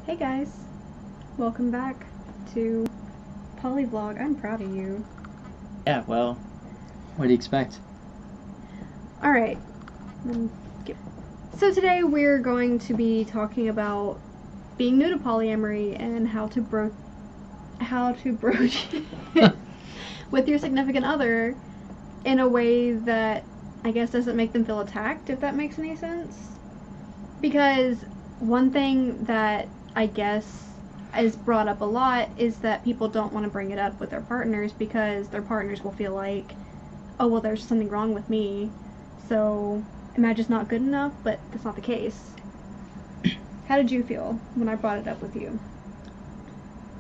Hey guys, welcome back to Polyvlog. I'm proud of you. Yeah, well, what do you expect? Alright, so today we're going to be talking about being new to polyamory and how to broach it with your significant other in a way that I guess doesn't make them feel attacked, if that makes any sense. Because one thing that I guess is brought up a lot is that people don't want to bring it up with their partners because their partners will feel like, oh, well, there's something wrong with me, so am I just not good enough? But that's not the case. How did you feel when I brought it up with you?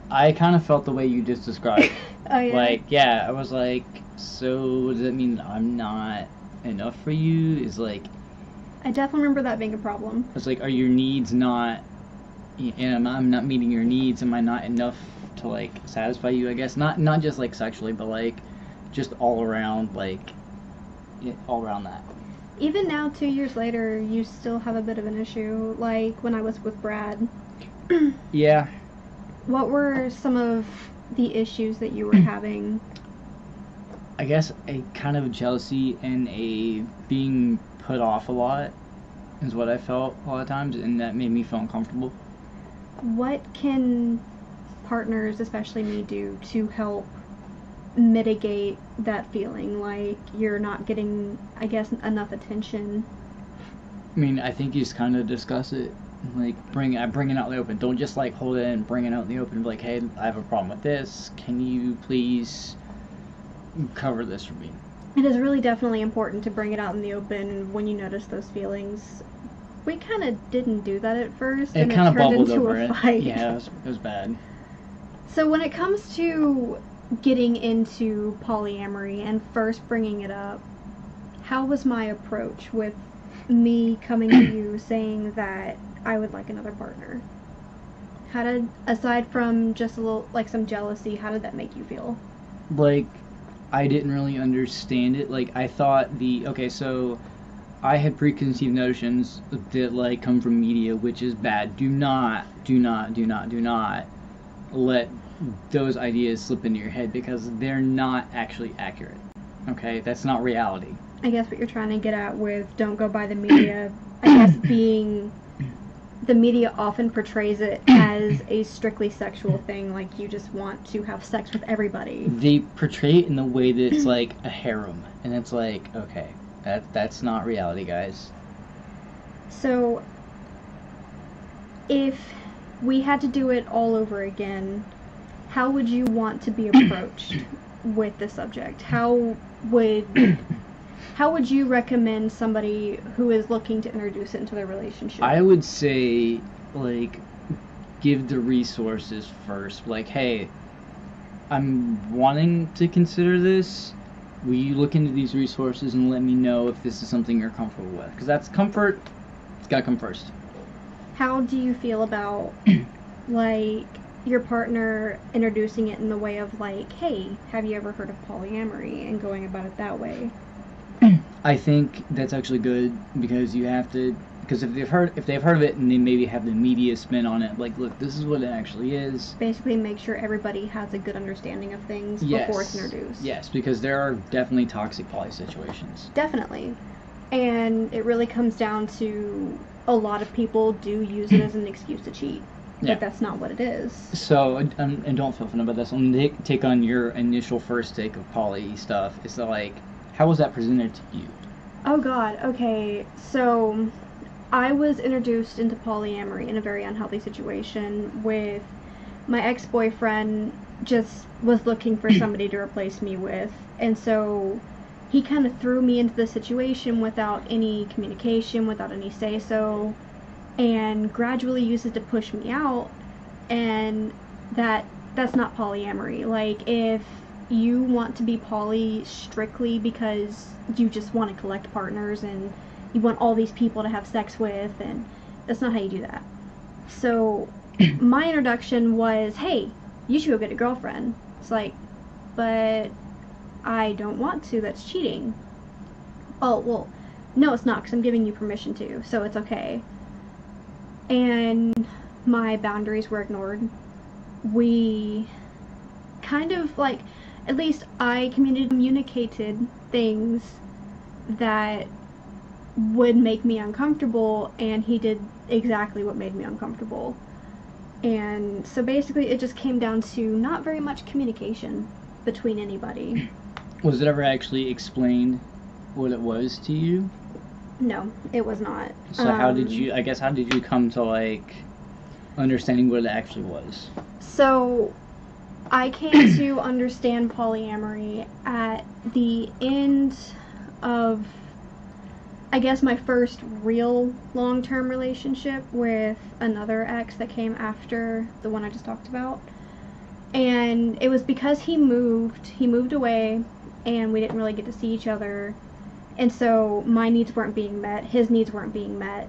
I kind of felt the way you just described. Oh, yeah? Like, yeah, I was like, so does that mean I'm not enough for you? I definitely remember that being a problem. It's like, are your needs not, and I'm not meeting your needs, am I not enough to, like, satisfy you, I guess? Not just, like, sexually, but, like, just all around, like, all around that. Even now, 2 years later, you still have a bit of an issue, like when I was with Brad. Yeah. What were some of the issues that you were having? I guess a kind of jealousy and a being put off a lot is what I felt a lot of times, and that made me feel uncomfortable. What can partners, especially me, do to help mitigate that feeling like you're not getting, I guess, enough attention? I mean, I think you just kind of discuss it, like bring it out in the open. Don't just like hold it and bring it out in the open and be like, hey, I have a problem with this. Can you please cover this for me? It is really definitely important to bring it out in the open when you notice those feelings. We kind of didn't do that at first, and it kind of turned bubbled into over a it. fight. Yeah, it was bad. So when it comes to getting into polyamory and first bringing it up, how was my approach with me coming to you saying that I would like another partner? How did, aside from just a little, like some jealousy, how did that make you feel? Like, I didn't really understand it. Like, I thought so I had preconceived notions that, like, come from media, which is bad. Do not let those ideas slip into your head because they're not actually accurate. Okay? That's not reality. I guess what you're trying to get at with don't go by the media, I guess being the media often portrays it as a strictly sexual thing, like you just want to have sex with everybody. They portray it in the way that it's like a harem, and it's like, okay, that's not reality, guys. So, if we had to do it all over again, how would you want to be approached with the subject? How would you recommend somebody who is looking to introduce it into their relationship? I would say, like, give the resources first. Like, hey, I'm wanting to consider this. Will you look into these resources and let me know if this is something you're comfortable with? Because that's comfort. It's got to come first. How do you feel about, like, your partner introducing it in the way of, like, hey, have you ever heard of polyamory, and going about it that way? I think that's actually good because you have to, because if they've heard of it and they maybe have the media spin on it, like, look, this is what it actually is. Basically make sure everybody has a good understanding of things before it's introduced. Yes, because there are definitely toxic poly situations. Definitely. And it really comes down to a lot of people do use it as an excuse to cheat. Yeah. But that's not what it is. So, and don't feel funny about this. I'm going to take on your initial first take of poly stuff. It's like, how was that presented to you? Oh god, okay. So, I was introduced into polyamory in a very unhealthy situation with my ex-boyfriend just was looking for somebody to replace me with. And so, he kind of threw me into the situation without any communication, without any say-so, and gradually used it to push me out, and that's not polyamory. Like, if you want to be poly strictly because you just want to collect partners and you want all these people to have sex with, and that's not how you do that. So my introduction was, hey, you should go get a girlfriend. It's like, but I don't want to, that's cheating. Oh, well, no, it's not, because I'm giving you permission to, so it's okay. And my boundaries were ignored. We kind of like, at least I communicated things that would make me uncomfortable, and he did exactly what made me uncomfortable. And so basically it just came down to not very much communication between anybody. Was it ever actually explained what it was to you? No, it was not. So how did you come to, like, understanding what it actually was? So I came to understand polyamory at the end of, I guess, my first real long-term relationship with another ex that came after the one I just talked about. And it was because he moved away, and we didn't really get to see each other. And so my needs weren't being met, his needs weren't being met.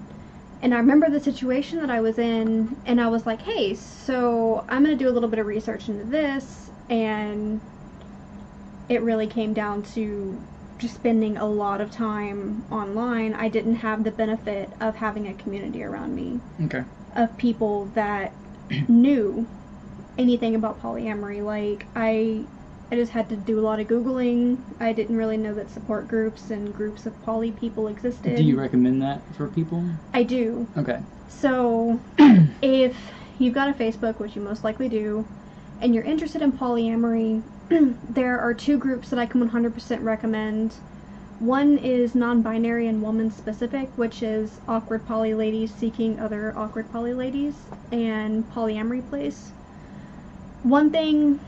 And I remember the situation that I was in, and I was like, hey, so I'm going to do a little bit of research into this. And it really came down to just spending a lot of time online. I didn't have the benefit of having a community around me. Okay. Of people that knew anything about polyamory. Like, I just had to do a lot of Googling. I didn't really know that support groups and groups of poly people existed. Do you recommend that for people? I do. Okay. So, if you've got a Facebook, which you most likely do, and you're interested in polyamory, there are two groups that I can 100% recommend. One is non-binary and woman-specific, which is Awkward Poly Ladies Seeking Other Awkward Poly Ladies, and Polyamorous Place. One thing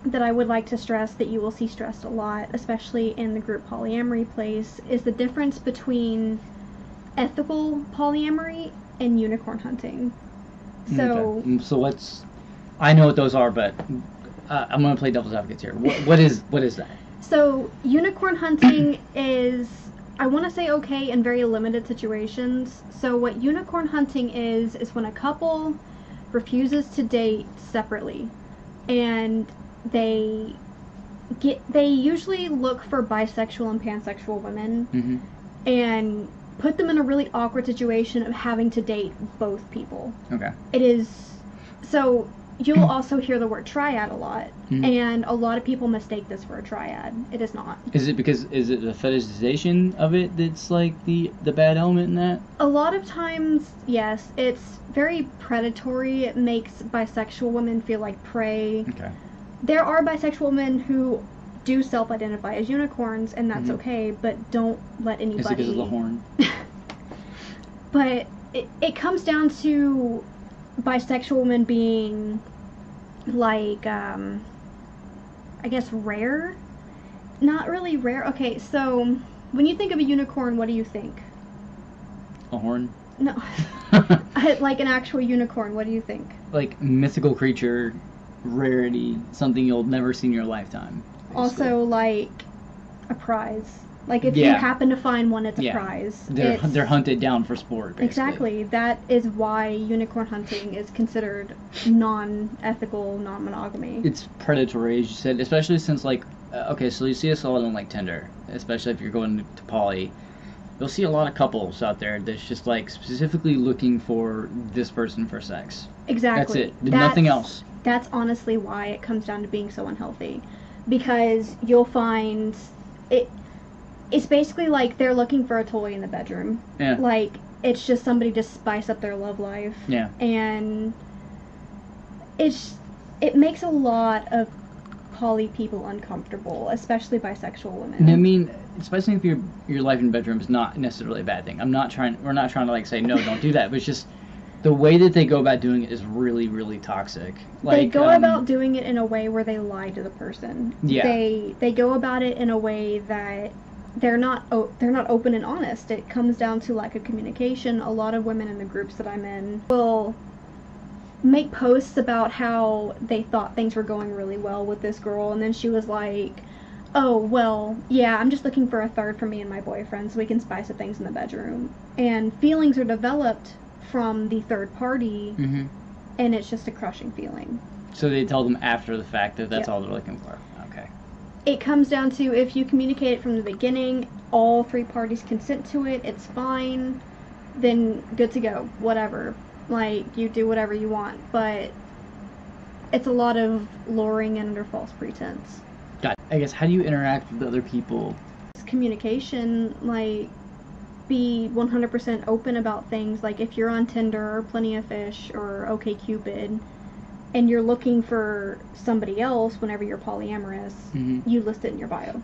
that I would like to stress, that you will see stressed a lot, especially in the group Polyamorous Place, is the difference between ethical polyamory and unicorn hunting. So, okay. So I know what those are, but I'm going to play devil's advocate here. What is that? So unicorn hunting is, I want to say, okay in very limited situations. So what unicorn hunting is when a couple refuses to date separately, and they usually look for bisexual and pansexual women, mm-hmm. and put them in a really awkward situation of having to date both people. Okay. It is, so you'll also hear the word triad a lot, mm-hmm. and a lot of people mistake this for a triad. It is not. Is it the fetishization of it that's like the bad element in that? A lot of times, yes. It's very predatory. It makes bisexual women feel like prey. Okay. There are bisexual women who do self-identify as unicorns, and that's mm-hmm. okay, but don't let anybody... Is it because of the horn? But it comes down to bisexual women being, like, I guess rare? Not really rare. Okay, so when you think of a unicorn, what do you think? A horn? No. Like an actual unicorn, what do you think? Like mythical creature, rarity, something you'll never see in your lifetime. Basically. Also, like, a prize. Like, if you happen to find one, it's a prize. They're hunted down for sport, basically. Exactly. That is why unicorn hunting is considered non-ethical, non-monogamy. It's predatory, as you said, especially since, like, okay, so you see this a lot on, like, Tinder, especially if you're going to poly. You'll see a lot of couples out there that's just, like, specifically looking for this person for sex. Exactly. That's it. Nothing else. That's honestly why it comes down to being so unhealthy. Because you'll find... It's basically like they're looking for a toy in the bedroom. Yeah. Like, it's just somebody to spice up their love life. Yeah. And it makes a lot of poly people uncomfortable, especially bisexual women. I mean, especially if your life in the bedroom is not necessarily a bad thing. We're not trying to, like, say, no, don't do that. But it's just the way that they go about doing it is really, really toxic. Like, they go about doing it in a way where they lie to the person. Yeah. They go about it in a way that they're not open and honest. It comes down to lack of communication. A lot of women in the groups that I'm in will make posts about how they thought things were going really well with this girl, and then she was like, oh, well, yeah, I'm just looking for a third for me and my boyfriend so we can spice up things in the bedroom. And feelings are developed from the third party, mm-hmm. and it's just a crushing feeling. So they tell them after the fact that that's all they're looking for. Okay. It comes down to, if you communicate it from the beginning, all three parties consent to it, it's fine, then good to go, whatever. Like, you do whatever you want, but it's a lot of luring and under false pretense. Got it. I guess, how do you interact with other people? It's communication, like, be 100% open about things. Like, if you're on Tinder or Plenty of Fish or OkCupid and you're looking for somebody else whenever you're polyamorous, you list it in your bio.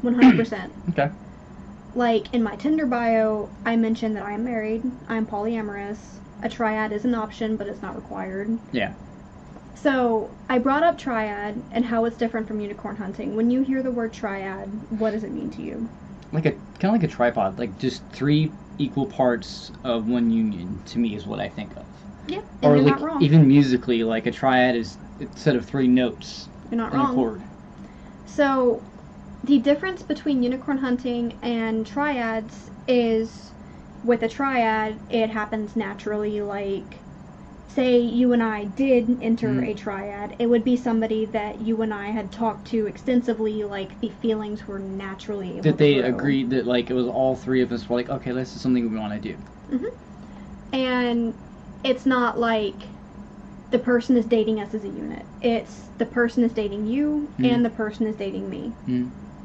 100%. Okay. Like, in my Tinder bio, I mentioned that I'm married, I'm polyamorous, a triad is an option, but it's not required. Yeah. So, I brought up triad and how it's different from unicorn hunting. When you hear the word triad, what does it mean to you? Kind of like a tripod, like just 3 equal parts of one union, to me, is what I think of. Yep, or you're like not wrong. Even musically, like a triad is a set of 3 notes. You're not in wrong. A chord. So, the difference between unicorn hunting and triads is, with a triad, it happens naturally. Like, say you and I did enter a triad, it would be somebody that you and I had talked to extensively, like, the feelings were naturally able that they to grow. agreed that, like, it was all 3 of us were like, okay, this is something we want to do. And it's not like the person is dating us as a unit. It's the person is dating you and the person is dating me.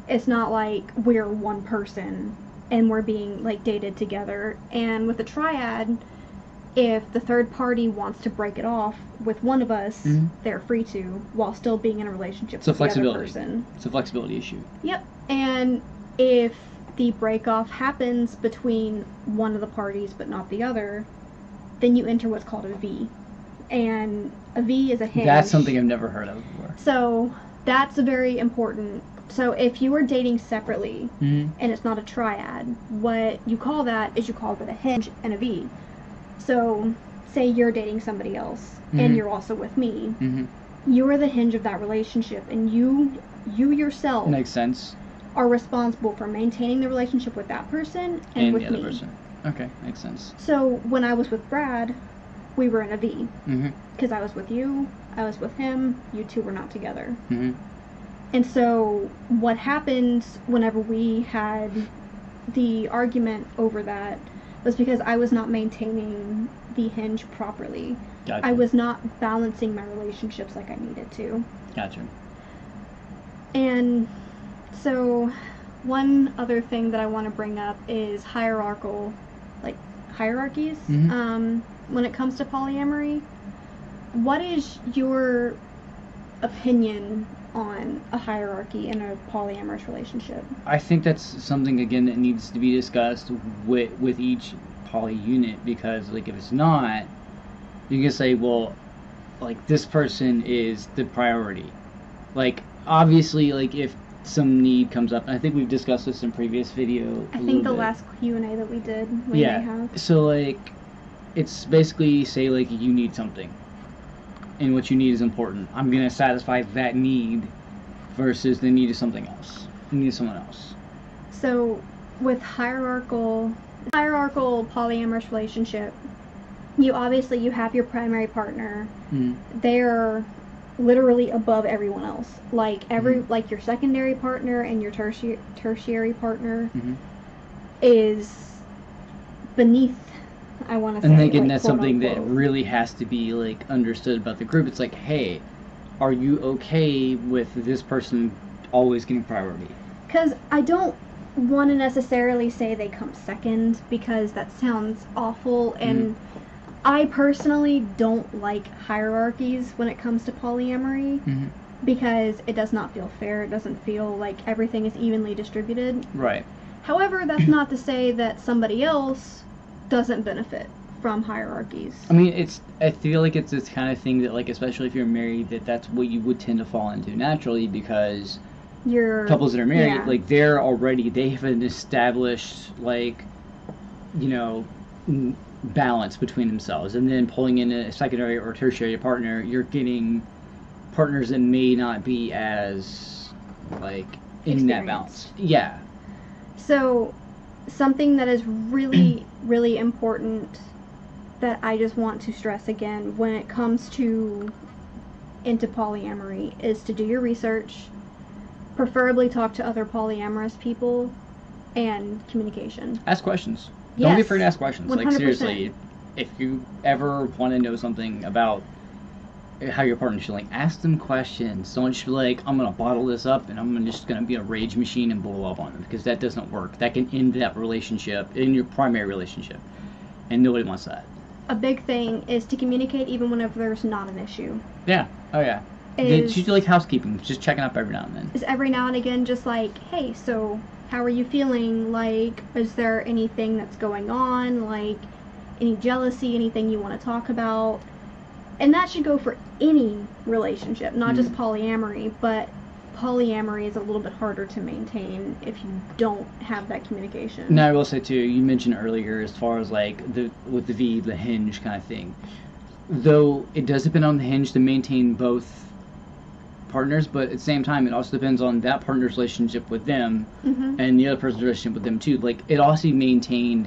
It's not like we're one person and we're being, like, dated together. And with a triad, if the third party wants to break it off with one of us, they're free to, while still being in a relationship with the other person. It's a flexibility issue. Yep. And if the break-off happens between one of the parties but not the other, then you enter what's called a V. And a V is a hinge. That's something I've never heard of before. So that's very important. So if you are dating separately and it's not a triad, what you call that is you call it a hinge and a V. So say you're dating somebody else and you're also with me. You are the hinge of that relationship, and you yourself makes sense. Are responsible for maintaining the relationship with that person and with the other me. person. Okay, makes sense. So when I was with Brad, we were in a V. Mm-hmm. Because I was with you, I was with him, you two were not together. Mm-hmm. And so what happened whenever we had the argument over that was because I was not maintaining the hinge properly. Gotcha. I was not balancing my relationships like I needed to. Gotcha. And so one other thing that I want to bring up is hierarchies. Mm-hmm. When it comes to polyamory, what is your opinion on a hierarchy in a polyamorous relationship? I think that's something, again, that needs to be discussed with each poly unit, because, like, if it's not, you can say, well, like, this person is the priority. Like, obviously, like, if some need comes up, and I think we've discussed this in previous video. I think the last Q&A that we did, we may have. So, like, it's basically, say, like, you need something, and what you need is important. I'm going to satisfy that need versus the need of something else. The need of someone else. So, with hierarchical polyamorous relationship, you have your primary partner. They're literally above everyone else. Like like your secondary partner and your tertiary partner is beneath, I want to say. And again, like, that's something unquote, that really has to be, like, understood about the group. It's like, hey, are you okay with this person always getting priority? Because I don't want to necessarily say they come second, because that sounds awful, and I personally don't like hierarchies when it comes to polyamory, because it does not feel fair. It doesn't feel like everything is evenly distributed. Right. However, that's not to say that somebody else doesn't benefit from hierarchies. I mean, I feel like it's this kind of thing that, like, especially if you're married, that's what you would tend to fall into naturally, because couples that are married, like, they have an established, like, you know, balance between themselves, and then pulling in a secondary or tertiary partner, you're getting partners that may not be as, like, in that balance. Yeah. So, something that is really, really important that I just want to stress again when it comes to into polyamory is to do your research, preferably talk to other polyamorous people, and communication. Ask questions. Yes, Don't be afraid to ask questions. 100%. Like, seriously. if you ever want to know something about how your partner's feeling, ask them questions. Don't just be like, I'm gonna bottle this up and I'm just gonna be a rage machine and blow up on them, because that doesn't work. That can end that relationship, in your primary relationship, and nobody wants that. A big thing is to communicate even whenever there's not an issue. Yeah. Oh yeah. It's usually like housekeeping, just checking up every now and then. Is every now and again just like, hey, so how are you feeling? Like, is there anything that's going on? Like, any jealousy, anything you want to talk about? And that should go for any relationship, not just polyamory, but polyamory is a little bit harder to maintain if you don't have that communication. Now, I will say too, you mentioned earlier as far as like the hinge kind of thing. Though it does depend on the hinge to maintain both partners, but at the same time, it also depends on that partner's relationship with them and the other person's relationship with them too. Like, it also maintained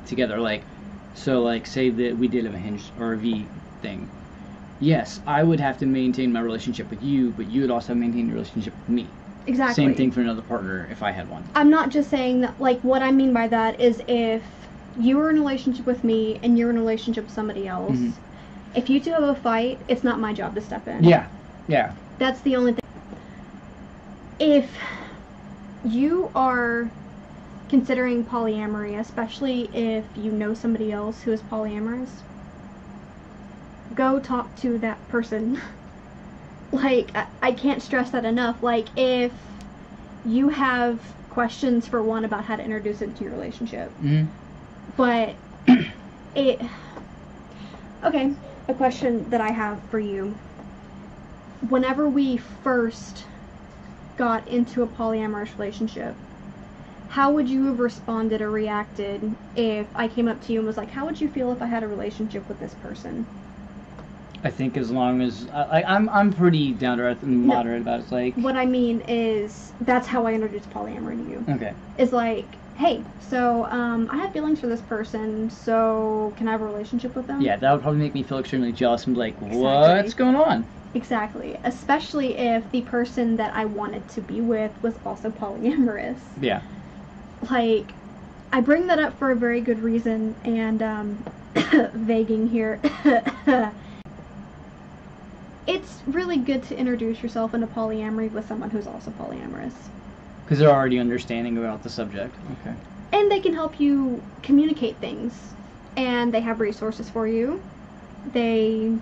together. Like, so like say that we did have a hinge or a V thing. Yes, I would have to maintain my relationship with you, but you would also maintain your relationship with me. Exactly. Same thing for another partner if I had one. I'm not just saying that, like, what I mean by that is if you were in a relationship with me and you're in a relationship with somebody else, if you two have a fight, it's not my job to step in. Yeah, yeah. That's the only thing. If you are considering polyamory, especially if you know somebody else who is polyamorous, go talk to that person. Like, I can't stress that enough. Like, if you have questions for one about how to introduce it into your relationship, but okay, a question that I have for you. Whenever we first got into a polyamorous relationship, how would you have responded or reacted if I came up to you and was like, how would you feel if I had a relationship with this person? I think as long as I'm pretty down to earth and moderate about it. It's like, what I mean is, that's how I introduced polyamory to you. Okay. It's like, hey, so I have feelings for this person, so can I have a relationship with them? Yeah, that would probably make me feel extremely jealous and be like, what's going on? Exactly. Especially if the person that I wanted to be with was also polyamorous. Yeah. Like, I bring that up for a very good reason, and vaguing here. It's really good to introduce yourself into polyamory with someone who's also polyamorous. Because they're already understanding about the subject. Okay. And they can help you communicate things. And they have resources for you. They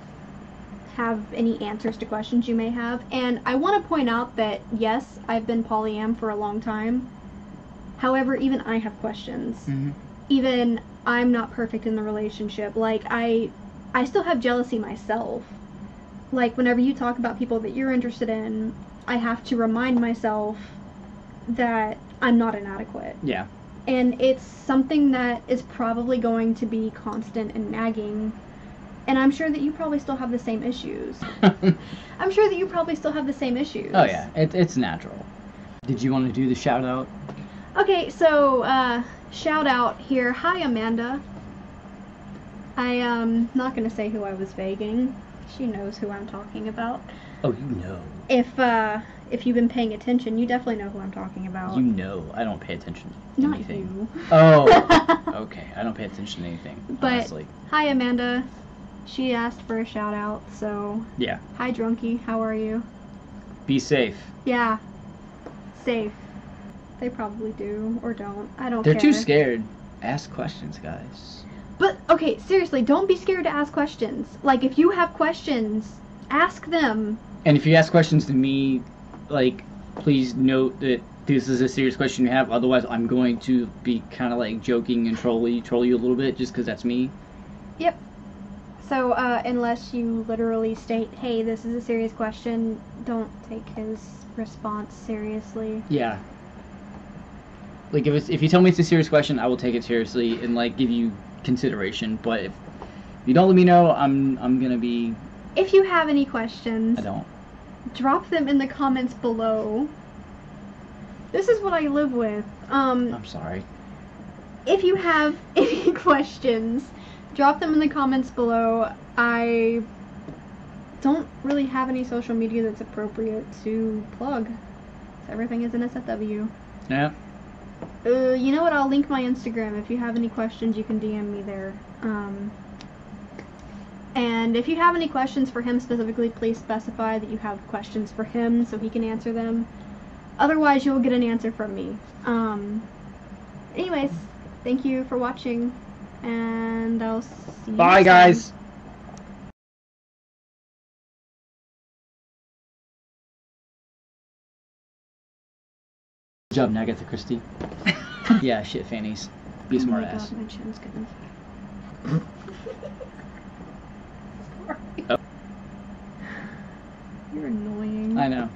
have any answers to questions you may have. And I want to point out that, yes, I've been polyam for a long time. However, even I have questions. Even I'm not perfect in the relationship. Like, I still have jealousy myself. Like, whenever you talk about people that you're interested in, I have to remind myself that I'm not inadequate. Yeah. And it's something that is probably going to be constant and nagging. And I'm sure that you probably still have the same issues. I'm sure that you probably still have the same issues. Oh, yeah. It's natural. Did you want to do the shout out? Okay, so, shout out here. Hi, Amanda. I am not going to say who I was vaguing. She knows who I'm talking about. Oh, you know. If you've been paying attention, you definitely know who I'm talking about. You know, I don't pay attention to anything. Not you. Oh, okay. I don't pay attention to anything, but, honestly. Hi, Amanda. She asked for a shout out, so... Yeah. Hi, Drunky. How are you? Be safe. Yeah. Safe. They probably do, or don't. I don't care. They're too scared. Ask questions, guys. But, okay, seriously, don't be scared to ask questions. Like, if you have questions, ask them. And if you ask questions to me, like, please note that this is a serious question you have. Otherwise, I'm going to be kind of, like, joking and troll you a little bit, just because that's me. Yep. So, unless you literally state, hey, this is a serious question, don't take his response seriously. Yeah. Like, if you tell me it's a serious question, I will take it seriously and, like, give you consideration. But if you don't let me know, I'm gonna be... If you have any questions... I don't. Drop them in the comments below. This is what I live with. I'm sorry. If you have any questions, drop them in the comments below. I don't really have any social media that's appropriate to plug. So everything is in SFW. Yeah. You know what? I'll link my Instagram. If you have any questions, you can DM me there. And if you have any questions for him specifically, please specify that you have questions for him so he can answer them. Otherwise, you'll get an answer from me. Anyways, thank you for watching, and I'll see you Bye, next guys. time. Good job, Agatha Christie. Yeah, shit fannies. Be a Oh smart my ass. God, my chin's getting... Oh. You're annoying. I know.